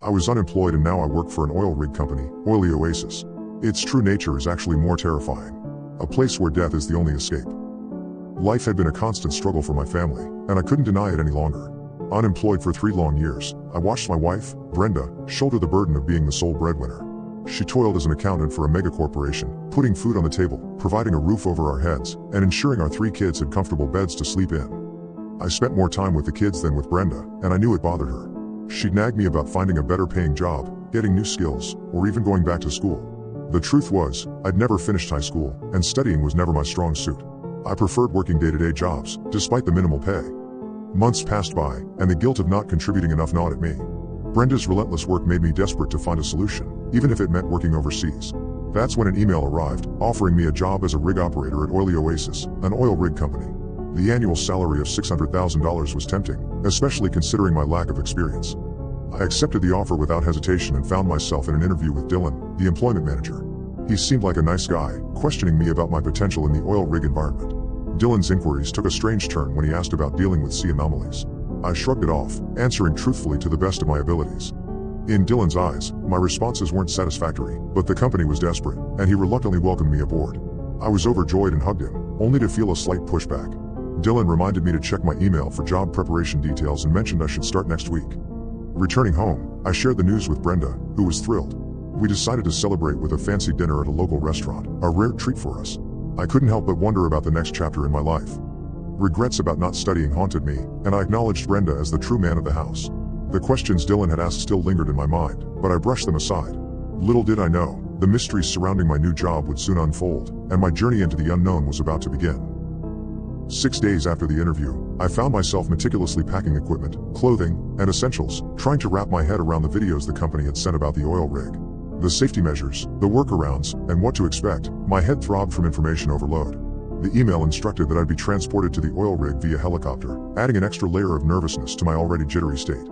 I was unemployed and now I work for an oil rig company, Oily Oasis. Its true nature is actually more terrifying. A place where death is the only escape. Life had been a constant struggle for my family, and I couldn't deny it any longer. Unemployed for 3 long years, I watched my wife, Brenda, shoulder the burden of being the sole breadwinner. She toiled as an accountant for a megacorporation, putting food on the table, providing a roof over our heads, and ensuring our 3 kids had comfortable beds to sleep in. I spent more time with the kids than with Brenda, and I knew it bothered her. She'd nag me about finding a better paying job, getting new skills, or even going back to school. The truth was, I'd never finished high school, and studying was never my strong suit. I preferred working day-to-day jobs, despite the minimal pay. Months passed by, and the guilt of not contributing enough gnawed at me. Brenda's relentless work made me desperate to find a solution, even if it meant working overseas. That's when an email arrived, offering me a job as a rig operator at Oily Oasis, an oil rig company. The annual salary of $600,000 was tempting, especially considering my lack of experience. I accepted the offer without hesitation and found myself in an interview with Dylan, the employment manager. He seemed like a nice guy, questioning me about my potential in the oil rig environment. Dylan's inquiries took a strange turn when he asked about dealing with sea anomalies. I shrugged it off, answering truthfully to the best of my abilities. In Dylan's eyes, my responses weren't satisfactory, but the company was desperate, and he reluctantly welcomed me aboard. I was overjoyed and hugged him, only to feel a slight pushback. Dylan reminded me to check my email for job preparation details and mentioned I should start next week. Returning home, I shared the news with Brenda, who was thrilled. We decided to celebrate with a fancy dinner at a local restaurant, a rare treat for us. I couldn't help but wonder about the next chapter in my life. Regrets about not studying haunted me, and I acknowledged Brenda as the true man of the house. The questions Dylan had asked still lingered in my mind, but I brushed them aside. Little did I know, the mysteries surrounding my new job would soon unfold, and my journey into the unknown was about to begin. 6 days after the interview, I found myself meticulously packing equipment, clothing, and essentials, trying to wrap my head around the videos the company had sent about the oil rig. The safety measures, the workarounds, and what to expect. My head throbbed from information overload. The email instructed that I'd be transported to the oil rig via helicopter, adding an extra layer of nervousness to my already jittery state.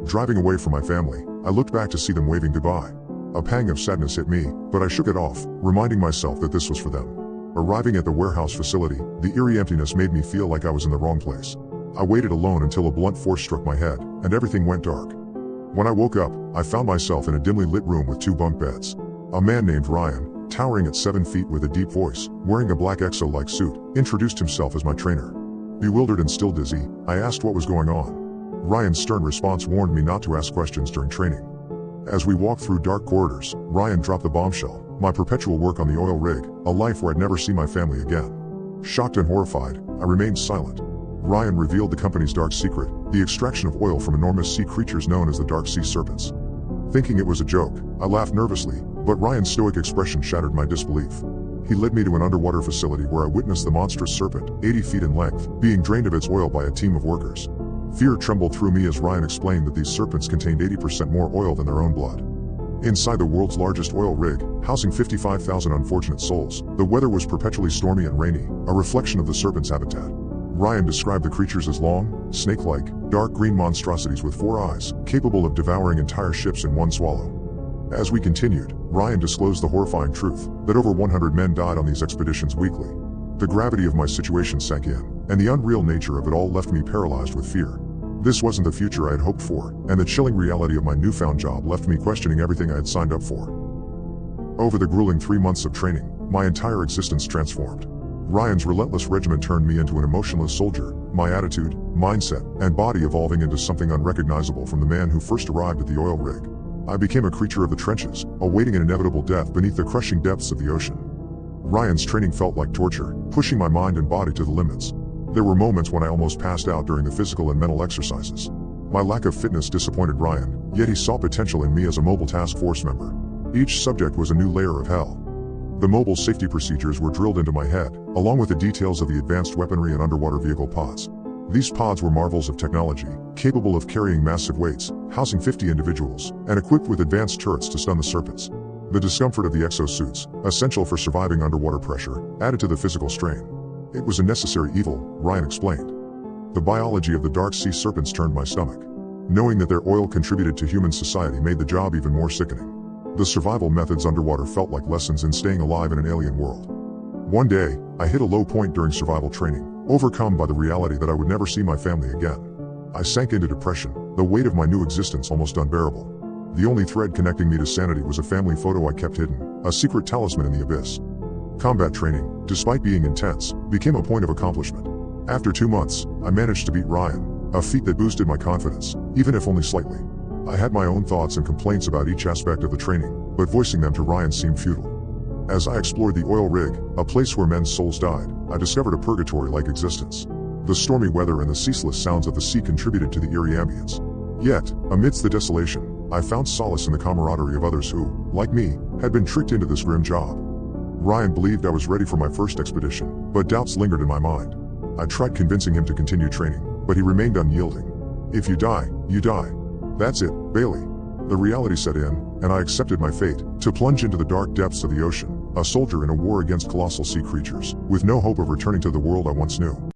Driving away from my family, I looked back to see them waving goodbye. A pang of sadness hit me, but I shook it off, reminding myself that this was for them. Arriving at the warehouse facility, the eerie emptiness made me feel like I was in the wrong place. I waited alone until a blunt force struck my head, and everything went dark. When I woke up, I found myself in a dimly lit room with 2 bunk beds. A man named Ryan, towering at 7 feet with a deep voice, wearing a black exo-like suit, introduced himself as my trainer. Bewildered and still dizzy, I asked what was going on. Ryan's stern response warned me not to ask questions during training. As we walked through dark corridors, Ryan dropped the bombshell: my perpetual work on the oil rig, a life where I'd never see my family again. Shocked and horrified, I remained silent. Ryan revealed the company's dark secret, the extraction of oil from enormous sea creatures known as the dark sea serpents. Thinking it was a joke, I laughed nervously, but Ryan's stoic expression shattered my disbelief. He led me to an underwater facility where I witnessed the monstrous serpent, 80 feet in length, being drained of its oil by a team of workers. Fear trembled through me as Ryan explained that these serpents contained 80% more oil than their own blood. Inside the world's largest oil rig, housing 55,000 unfortunate souls, the weather was perpetually stormy and rainy, a reflection of the serpent's habitat. Ryan described the creatures as long, snake-like, dark green monstrosities with 4 eyes, capable of devouring entire ships in one swallow. As we continued, Ryan disclosed the horrifying truth, that over 100 men died on these expeditions weekly. The gravity of my situation sank in, and the unreal nature of it all left me paralyzed with fear. This wasn't the future I had hoped for, and the chilling reality of my newfound job left me questioning everything I had signed up for. Over the grueling 3 months of training, my entire existence transformed. Ryan's relentless regimen turned me into an emotionless soldier, my attitude, mindset, and body evolving into something unrecognizable from the man who first arrived at the oil rig. I became a creature of the trenches, awaiting an inevitable death beneath the crushing depths of the ocean. Ryan's training felt like torture, pushing my mind and body to the limits. There were moments when I almost passed out during the physical and mental exercises. My lack of fitness disappointed Ryan, yet he saw potential in me as a mobile task force member. Each subject was a new layer of hell. The mobile safety procedures were drilled into my head, along with the details of the advanced weaponry and underwater vehicle pods. These pods were marvels of technology, capable of carrying massive weights, housing 50 individuals, and equipped with advanced turrets to stun the serpents. The discomfort of the exosuits, essential for surviving underwater pressure, added to the physical strain. It was a necessary evil, Ryan explained. The biology of the dark sea serpents turned my stomach. Knowing that their oil contributed to human society made the job even more sickening. The survival methods underwater felt like lessons in staying alive in an alien world. One day, I hit a low point during survival training, overcome by the reality that I would never see my family again. I sank into depression, the weight of my new existence almost unbearable. The only thread connecting me to sanity was a family photo I kept hidden, a secret talisman in the abyss. Combat training, despite being intense, became a point of accomplishment. After 2 months, I managed to beat Ryan, a feat that boosted my confidence, even if only slightly. I had my own thoughts and complaints about each aspect of the training, but voicing them to Ryan seemed futile. As I explored the oil rig, a place where men's souls died, I discovered a purgatory-like existence. The stormy weather and the ceaseless sounds of the sea contributed to the eerie ambience. Yet, amidst the desolation, I found solace in the camaraderie of others who, like me, had been tricked into this grim job. Ryan believed I was ready for my first expedition, but doubts lingered in my mind. I tried convincing him to continue training, but he remained unyielding. If you die, you die. That's it, Bailey. The reality set in, and I accepted my fate, to plunge into the dark depths of the ocean, a soldier in a war against colossal sea creatures, with no hope of returning to the world I once knew.